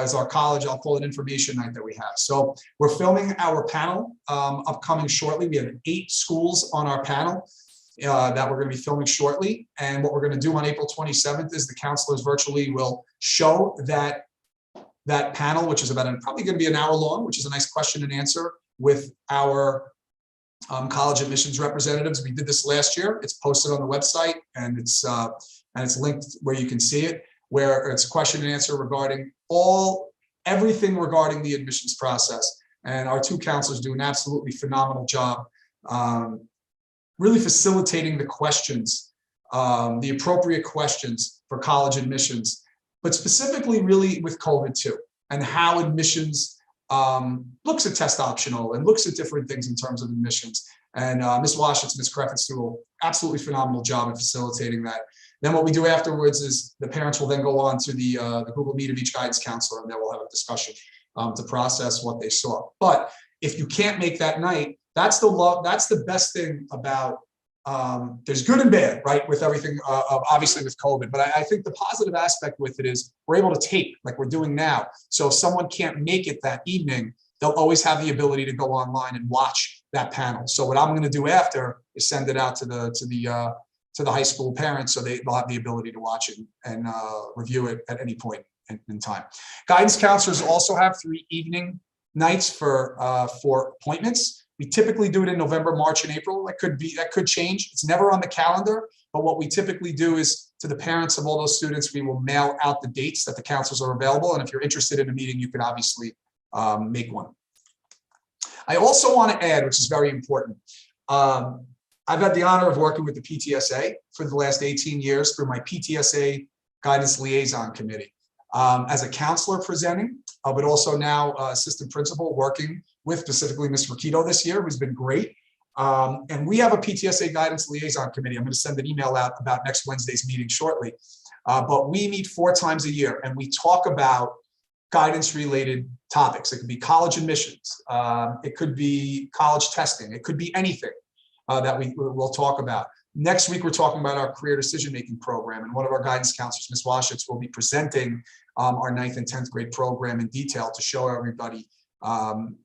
I: is our college, I'll call it information night that we have. So we're filming our panel upcoming shortly. We have 8 schools on our panel that we're going to be filming shortly. And what we're going to do on April 27th is the counselors virtually will show that panel, which is probably going to be an hour long, which is a nice question and answer with our college admissions representatives. We did this last year. It's posted on the website, and it's linked where you can see it, where it's question and answer regarding everything regarding the admissions process. And our 2 counselors do an absolutely phenomenal job really facilitating the questions, the appropriate questions for college admissions, but specifically really with COVID too, and how admissions looks at test optional and looks at different things in terms of admissions. And Ms. Washington, Ms. Kreffitz do an absolutely phenomenal job in facilitating that. Then what we do afterwards is the parents will then go on to the Google Meet of each guidance counselor, and then we'll have a discussion to process what they saw. But if you can't make that night, that's the best thing about, there's good and bad, right, with everything, obviously with COVID. But I think the positive aspect with it is we're able to tape like we're doing now. So if someone can't make it that evening, they'll always have the ability to go online and watch that panel. So what I'm going to do after is send it out to the high school parents, so they'll have the ability to watch it and review it at any point in time. Guidance counselors also have 3 evening nights for appointments. We typically do it in November, March, and April. That could change. It's never on the calendar, but what we typically do is to the parents of all those students, we will mail out the dates that the counselors are available. And if you're interested in a meeting, you can obviously make one. I also want to add, which is very important, I've had the honor of working with the PTSA for the last 18 years through my PTSA Guidance Liaison Committee. As a counselor presenting, but also now assistant principal working with specifically Ms. Rakito this year, who's been great. And we have a PTSA Guidance Liaison Committee. I'm going to send an email out about next Wednesday's meeting shortly. But we meet 4 times a year and we talk about guidance related topics. It could be college admissions. It could be college testing. It could be anything that we'll talk about. Next week, we're talking about our career decision-making program, and one of our guidance counselors, Ms. Waschitz, will be presenting our 9th and 10th grade program in detail to show everybody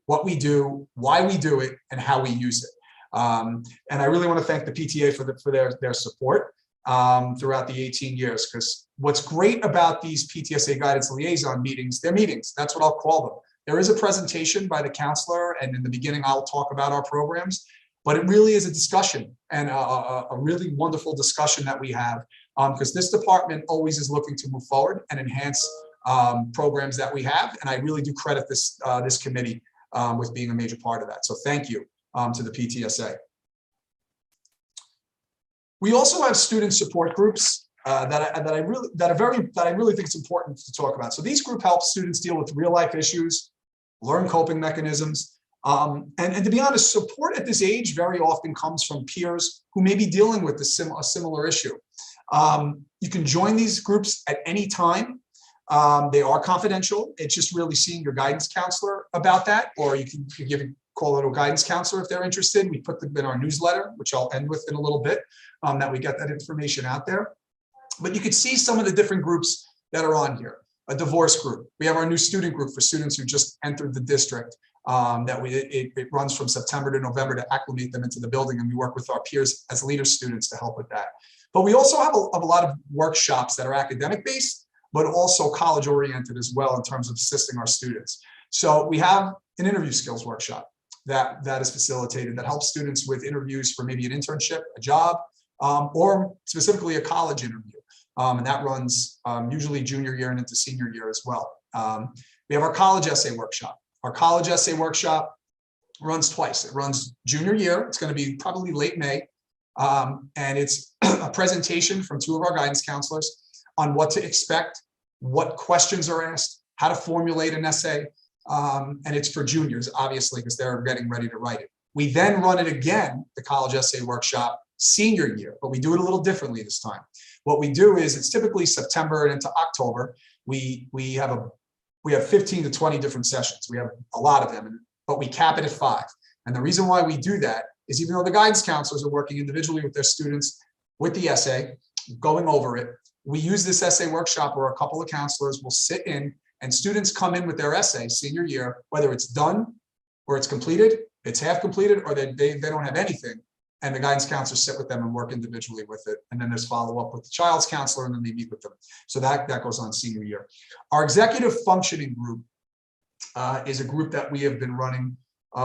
I: what we do, why we do it, and how we use it. And I really want to thank the PTA for their support throughout the 18 years, because what's great about these PTSA guidance liaison meetings, they're meetings, that's what I'll call them. There is a presentation by the counselor, and in the beginning, I'll talk about our programs. But it really is a discussion, and a really wonderful discussion that we have, because this department always is looking to move forward and enhance programs that we have. And I really do credit this committee with being a major part of that. So thank you to the PTSA. We also have student support groups that I really think it's important to talk about. So these groups help students deal with real life issues, learn coping mechanisms. And to be honest, support at this age very often comes from peers who may be dealing with a similar issue. You can join these groups at any time. They are confidential. It's just really seeing your guidance counselor about that, or you can call it a guidance counselor if they're interested. We put them in our newsletter, which I'll end with in a little bit, that we get that information out there. But you can see some of the different groups that are on here. A divorce group. We have our new student group for students who just entered the district. It runs from September to November to acclimate them into the building, and we work with our peers as leader students to help with that. But we also have a lot of workshops that are academic based, but also college oriented as well in terms of assisting our students. So we have an interview skills workshop that is facilitated that helps students with interviews for maybe an internship, a job, or specifically a college interview. And that runs usually junior year and into senior year as well. We have our college essay workshop. Our college essay workshop runs twice. It runs junior year. It's going to be probably late May. And it's a presentation from 2 of our guidance counselors on what to expect, what questions are asked, how to formulate an essay. And it's for juniors, obviously, because they're getting ready to write it. We then run it again, the college essay workshop, senior year, but we do it a little differently this time. What we do is it's typically September and into October. We have 15 to 20 different sessions. We have a lot of them, but we cap it at 5. And the reason why we do that is even though the guidance counselors are working individually with their students with the essay, going over it, we use this essay workshop where a couple of counselors will sit in and students come in with their essay senior year, whether it's done or it's completed, it's half completed, or they don't have anything. And the guidance counselors sit with them and work individually with it. And then there's follow-up with the child's counselor, and then they meet with them. So that goes on senior year. Our executive functioning group is a group that we have been running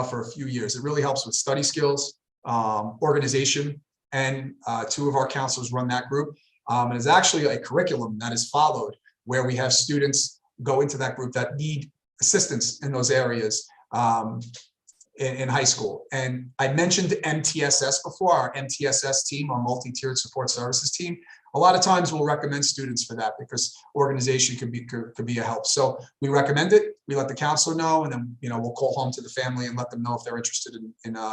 I: for a few years. It really helps with study skills, organization, and 2 of our counselors run that group. And it's actually a curriculum that is followed where we have students go into that group that need assistance in those areas. In high school. And I mentioned MTSS before, our MTSS team, our multi-tiered support services team. A lot of times we'll recommend students for that because organization could be a help. So we recommend it, we let the counselor know, and then we'll call home to the family and let them know if they're interested in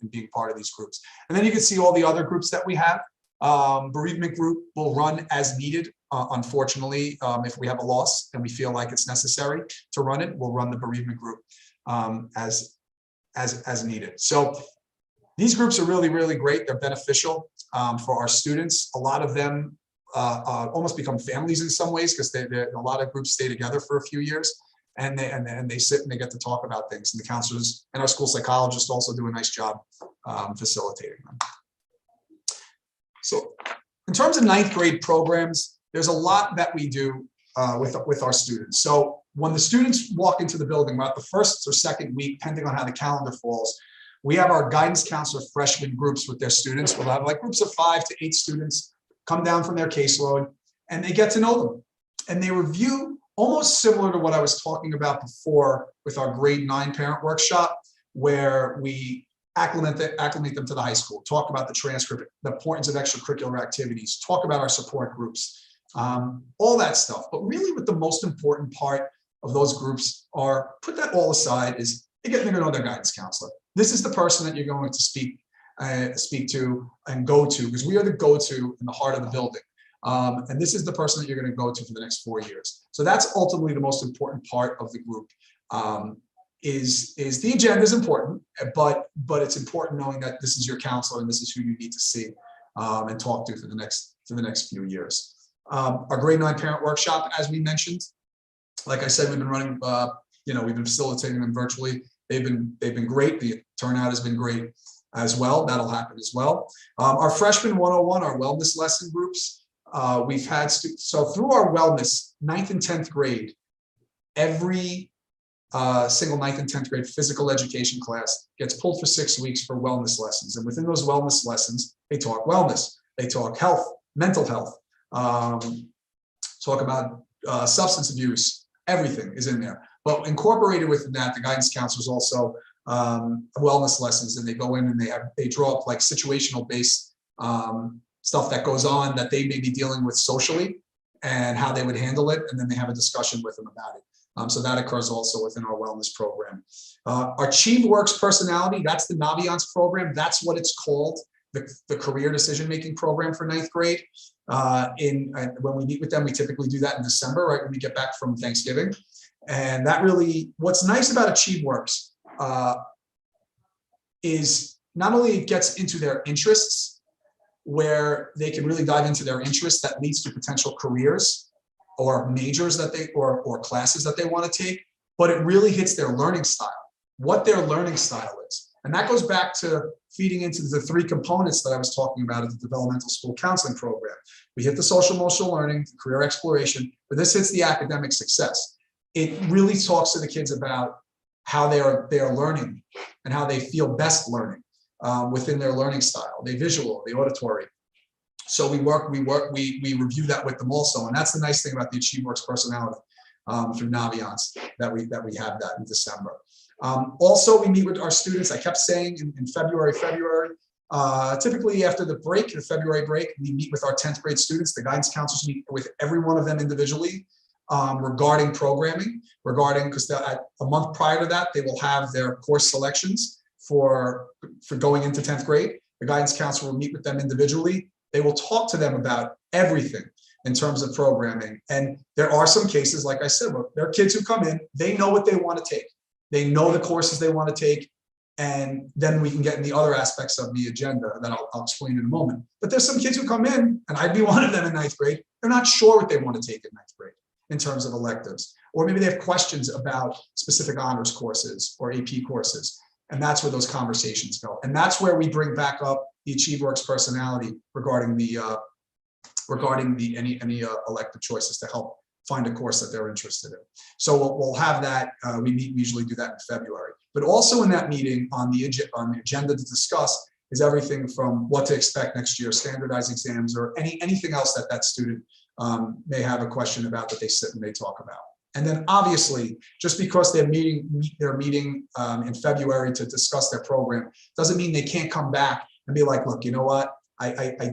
I: being part of these groups. And then you can see all the other groups that we have. Bereavement group will run as needed. Unfortunately, if we have a loss and we feel like it's necessary to run it, we'll run the bereavement group as needed. So these groups are really, really great. They're beneficial for our students. A lot of them almost become families in some ways because a lot of groups stay together for a few years, and they sit and they get to talk about things. And the counselors and our school psychologists also do a nice job facilitating them. So in terms of 9th grade programs, there's a lot that we do with our students. So when the students walk into the building, about the first or second week, depending on how the calendar falls, we have our guidance counselor freshman groups with their students. We'll have like groups of 5 to 8 students come down from their caseload, and they get to know them. And they review almost similar to what I was talking about before with our grade 9 parent workshop, where we acclimate them to the high school, talk about the transcript, the importance of extracurricular activities, talk about our support groups, all that stuff. But really what the most important part of those groups are, put that all aside, is they get to know their guidance counselor. This is the person that you're going to speak to and go to, because we are the go-to in the heart of the building. And this is the person that you're going to go to for the next 4 years. So that's ultimately the most important part of the group. Is the agenda is important, but it's important knowing that this is your counselor and this is who you need to see and talk to for the next few years. Our grade 9 parent workshop, as we mentioned, like I said, we've been running, we've been facilitating them virtually. They've been great. The turnout has been great as well. That'll happen as well. Our freshman 101, our wellness lesson groups, we've had, so through our wellness, 9th and 10th grade, every single 9th and 10th grade physical education class gets pulled for 6 weeks for wellness lessons. And within those wellness lessons, they talk wellness, they talk health, mental health, talk about substance abuse, everything is in there. But incorporated within that, the guidance counselors also wellness lessons, and they go in and they draw up like situational based stuff that goes on that they may be dealing with socially and how they would handle it. And then they have a discussion with them about it. So that occurs also within our wellness program. Our Works personality, that's the Naviance program. That's what it's called, the career decision-making program for 9th grade. When we meet with them, we typically do that in December, right when we get back from Thanksgiving. And that really, what's nice about Works is not only it gets into their interests, where they can really dive into their interests that leads to potential careers or majors that they or classes that they want to take, but it really hits their learning style, what their learning style is. And that goes back to feeding into the 3 components that I was talking about at the developmental school counseling program. We hit the social emotional learning, the career exploration, but this hits the academic success. It really talks to the kids about how they are learning and how they feel best learning within their learning style, the visual, the auditory. So we review that with them also, and that's the nice thing about the Works personality through Naviance that we have that in December. Also, we meet with our students. I kept saying in February. Typically after the break, the February break, we meet with our 10th grade students. The guidance counselors meet with every one of them individually regarding programming, because a month prior to that, they will have their course selections for going into 10th grade. The guidance counselor will meet with them individually. They will talk to them about everything in terms of programming. And there are some cases, like I said, where there are kids who come in, they know what they want to take. They know the courses they want to take. And then we can get in the other aspects of the agenda that I'll explain in a moment. But there's some kids who come in, and I'd be one of them in 9th grade. They're not sure what they want to take in 9th grade in terms of electives. Or maybe they have questions about specific honors courses or AP courses. And that's where those conversations go. And that's where we bring back up the Works personality regarding any elective choices to help find a course that they're interested in. So we'll have that. We usually do that in February. But also in that meeting on the agenda to discuss is everything from what to expect next year, standardized exams, or anything else that student may have a question about that they sit and they talk about. And then obviously, just because they're meeting in February to discuss their program, doesn't mean they can't come back and be like, look, you know what? I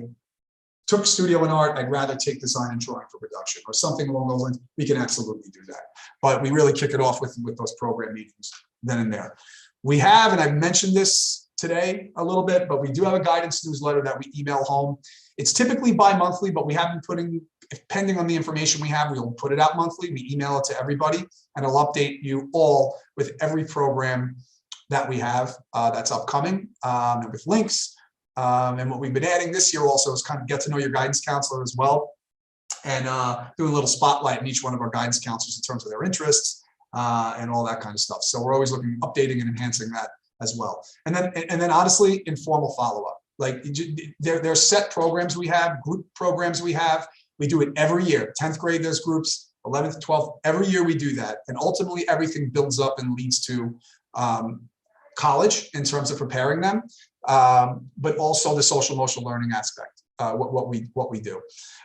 I: took studio and art. I'd rather take design and drawing for production or something along those lines. We can absolutely do that. But we really kick it off with those program meetings then and there. We have, and I've mentioned this today a little bit, but we do have a guidance newsletter that we email home. It's typically bi-monthly, but we have been putting, depending on the information we have, we'll put it out monthly. We email it to everybody, and it'll update you all with every program that we have that's upcoming, and with links. And what we've been adding this year also is kind of get to know your guidance counselor as well, and do a little spotlight in each one of our guidance counselors in terms of their interests and all that kind of stuff. So we're always looking, updating and enhancing that as well. And then honestly, informal follow-up. Like there's set programs we have, group programs we have. We do it every year. 10th grade, there's groups, 11th, 12th, every year we do that. And ultimately everything builds up and leads to college in terms of preparing them, but also the social emotional learning aspect, what we do.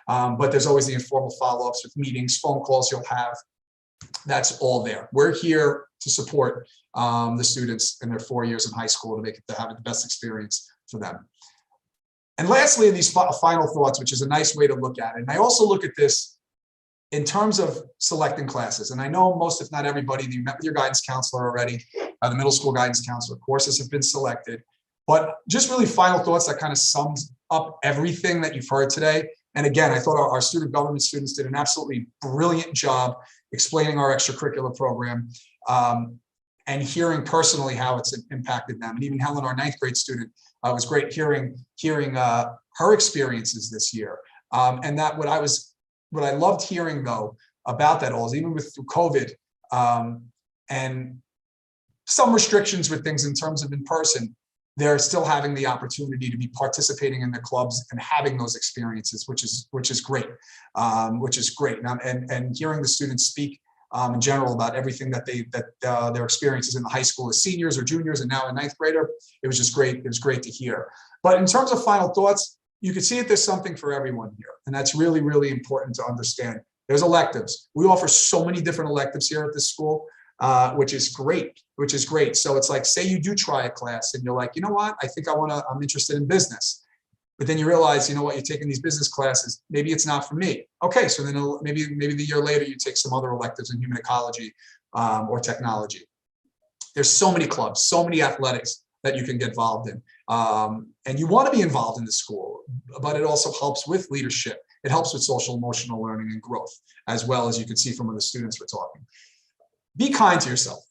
I: But there's always the informal follow-ups with meetings, phone calls you'll have that's all there. We're here to support the students in their 4 years in high school to have the best experience for them. And lastly, these final thoughts, which is a nice way to look at it. And I also look at this in terms of selecting classes. And I know most, if not everybody, you met with your guidance counselor already, the middle school guidance counselor. Courses have been selected. But just really final thoughts that kind of sums up everything that you've heard today. And again, I thought our student government students did an absolutely brilliant job explaining our extracurricular program and hearing personally how it's impacted them. And even Helen, our 9th grade student, it was great hearing her experiences this year. And that what I loved hearing though about that all is even through COVID and some restrictions with things in terms of in person, they're still having the opportunity to be participating in the clubs and having those experiences, which is great, And hearing the students speak in general about everything that their experiences in the high school as seniors or juniors and now a 9th grader, it was just great. It was great to hear. But in terms of final thoughts, you can see that there's something for everyone here, and that's really, really important to understand. There's electives. We offer so many different electives here at this school. Which is great. So it's like, say you do try a class and you're like, you know what, I'm interested in business. But then you realize, you know what, you're taking these business classes, maybe it's not for me. Okay, so then maybe the year later you take some other electives in human ecology or technology. There's so many clubs, so many athletics that you can get involved in. And you want to be involved in the school, but it also helps with leadership. It helps with social emotional learning and growth, as well as you can see from the students we're talking. Be kind to yourself,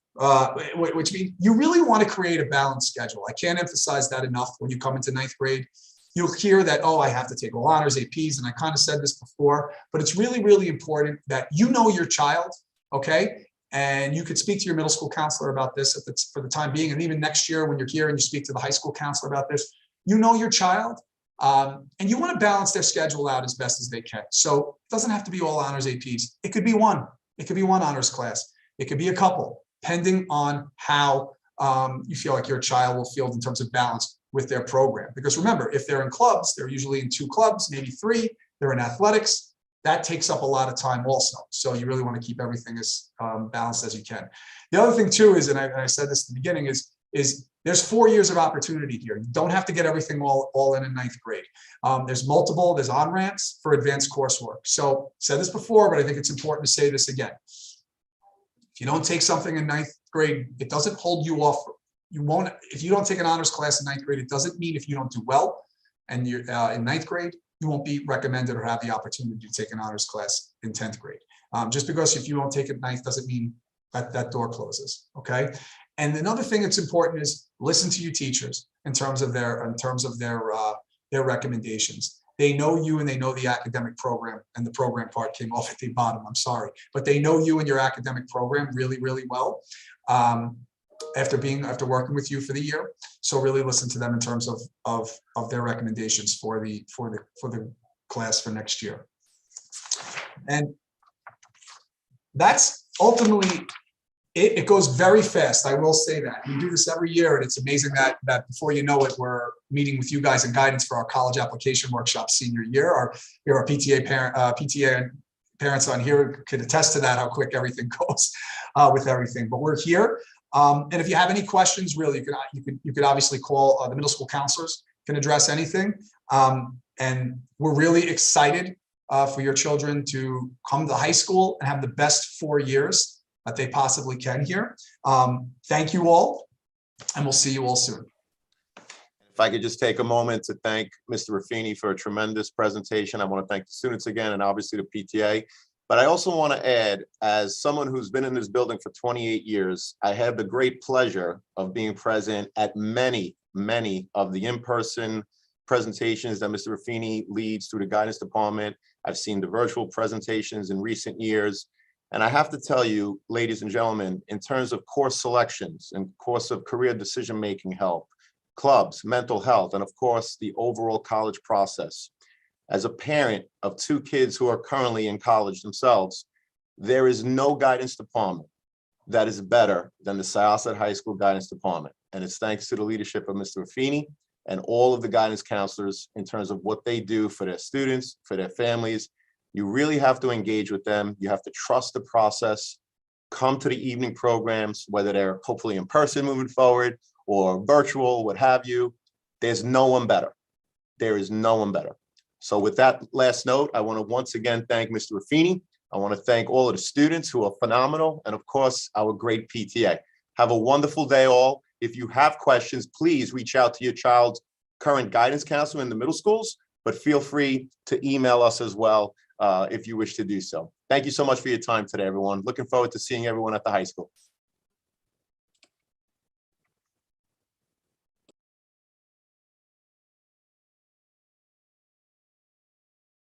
I: which means you really want to create a balanced schedule. I can't emphasize that enough. When you come into 9th grade, you'll hear that, oh, I have to take all honors, APs, and I kind of said this before, but it's really, really important that you know your child, okay? And you could speak to your middle school counselor about this for the time being, and even next year when you're here and you speak to the high school counselor about this, you know your child, and you want to balance their schedule out as best as they can. So it doesn't have to be all honors, APs. It could be one. It could be one honors class. It could be a couple, depending on how you feel like your child will feel in terms of balance with their program. Because remember, if they're in clubs, they're usually in 2 clubs, maybe 3, they're in athletics. That takes up a lot of time also. So you really want to keep everything as balanced as you can. The other thing too is, and I said this at the beginning, is there's 4 years of opportunity here. You don't have to get everything all in 9th grade. There's on-ramps for advanced coursework. So I said this before, but I think it's important to say this again. If you don't take something in 9th grade, it doesn't hold you off. If you don't take an honors class in 9th grade, it doesn't mean if you don't do well and you're in 9th grade, you won't be recommended or have the opportunity to take an honors class in 10th grade. Just because if you don't take it 9th doesn't mean that door closes, okay? And another thing that's important is listen to your teachers in terms of their recommendations. They know you and they know the academic program, and the program part came off at the bottom, I'm sorry. But they know you and your academic program really, really well after working with you for the year. So really listen to them in terms of their recommendations for the class for next year. And that's ultimately it goes very fast. I will say that. We do this every year, and it's amazing that before you know it, we're meeting with you guys in guidance for our college application workshop senior year. Our PTA parents on here could attest to that, how quick everything goes with everything. But we're here, and if you have any questions, really, you could obviously call the middle school counselors. Can address anything, and we're really excited for your children to come to high school and have the best 4 years that they possibly can here. Thank you all, and we'll see you all soon.
A: If I could just take a moment to thank Mr. Ruffini for a tremendous presentation. I want to thank the students again, and obviously the PTA. But I also want to add, as someone who's been in this building for 28 years, I have the great pleasure of being present at many of the in-person presentations that Mr. Ruffini leads through the guidance department. I've seen the virtual presentations in recent years. And I have to tell you, ladies and gentlemen, in terms of course selections and course of career decision-making help, clubs, mental health, and of course, the overall college process. As a parent of 2 kids who are currently in college themselves, there is no guidance department that is better than the Syosset High School Guidance Department. And it's thanks to the leadership of Mr. Ruffini and all of the guidance counselors in terms of what they do for their students, for their families. You really have to engage with them. You have to trust the process. come to the evening programs, whether they're hopefully in person moving forward or virtual, what have you. There's no one better. There is no one better. So with that last note, I want to once again thank Mr. Ruffini. I want to thank all of the students who are phenomenal, and of course, our great PTA. Have a wonderful day all. If you have questions, please reach out to your child's current guidance counselor in the middle schools, but feel free to email us as well if you wish to do so. Thank you so much for your time today, everyone. Looking forward to seeing everyone at the high school.